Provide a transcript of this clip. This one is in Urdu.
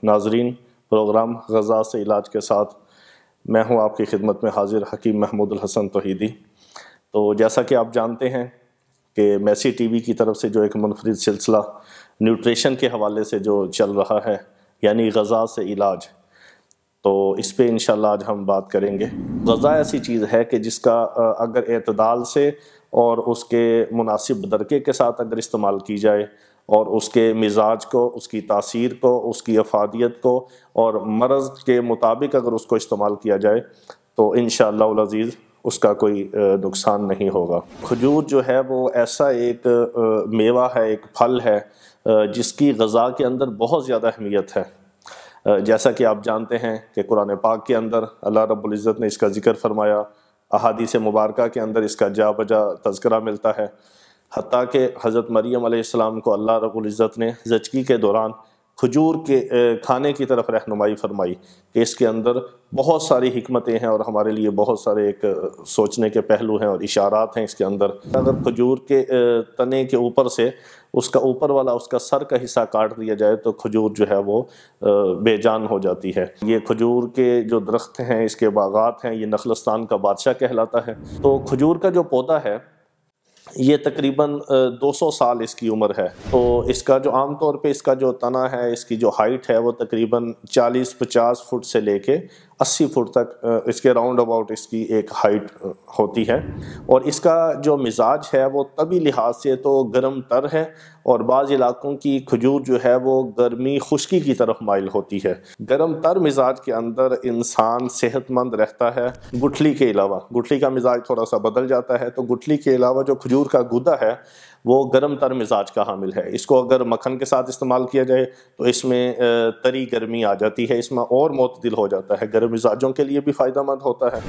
ناظرین، پروگرام غذا سے علاج کے ساتھ میں ہوں آپ کی خدمت میں حاضر حکیم محمود الحسن توحیدی۔ تو جیسا کہ آپ جانتے ہیں کہ میسی ٹی وی کی طرف سے جو ایک منفرد سلسلہ نیوٹریشن کے حوالے سے جو چل رہا ہے، یعنی غذا سے علاج، تو اس پہ انشاءاللہ آج ہم بات کریں گے۔ غذا ایسی چیز ہے کہ جس کا اگر اعتدال سے اور اس کے مناسب درجے کے ساتھ اگر استعمال کی جائے اور اس کے مزاج کو، اس کی تاثیر کو، اس کی افادیت کو اور مرض کے مطابق اگر اس کو استعمال کیا جائے تو انشاءاللہ العزیز اس کا کوئی نقصان نہیں ہوگا۔ کھجور جو ہے وہ ایسا ایک میوہ ہے، ایک پھل ہے جس کی غذا کے اندر بہت زیادہ اہمیت ہے۔ جیسا کہ آپ جانتے ہیں کہ قرآن پاک کے اندر اللہ رب العزت نے اس کا ذکر فرمایا، احادیث مبارکہ کے اندر اس کا جا بجا تذکرہ ملتا ہے، حتیٰ کہ حضرت مریم علیہ السلام کو اللہ رب العزت نے زچگی کے دوران کھجور کے کھانے کی طرف رہنمائی فرمائی کہ اس کے اندر بہت ساری حکمتیں ہیں اور ہمارے لیے بہت سارے ایک سوچنے کے پہلو ہیں اور اشارات ہیں اس کے اندر۔ اگر کھجور کے تنے کے اوپر سے اس کا اوپر والا اس کا سر کا حصہ کاٹ دیا جائے تو کھجور جو ہے وہ بے جان ہو جاتی ہے۔ یہ کھجور کے جو درخت ہیں، اس کے باغات ہیں، یہ نخلستان کا بادشاہ کہلاتا ہے۔ تو کھجور کا جو پودا ہے یہ تقریباً 200 سال اس کی عمر ہے۔ تو اس کا جو عام طور پہ اس کا جو تنا ہے، اس کی جو ہائٹ ہے وہ تقریباً 40-50 فٹ سے لے کے 80 فٹ تک اس کے راؤنڈ اباؤٹ اس کی ایک ہائٹ ہوتی ہے۔ اور اس کا جو مزاج ہے وہ طبی لحاظ سے تو گرم تر ہے، اور بعض علاقوں کی کھجور جو ہے وہ گرمی خشکی کی طرف مائل ہوتی ہے۔ گرم تر مزاج کے اندر انسان صحت مند رہتا ہے، گٹھلی کے علاوہ۔ گٹھلی کا مزاج تھوڑا سا بدل جاتا ہے، تو گٹھلی کے علاوہ جو کھجور کا گودا ہے وہ گرم تر مزاج کا حامل ہے۔ اس کو اگر مکھن کے ساتھ استعمال کیا جائے تو اس میں تری گرمی آ جاتی ہے، اس میں اور معتدل ہو جاتا ہے، گرم مزاجوں کے لیے بھی فائدہ مند ہوتا ہے۔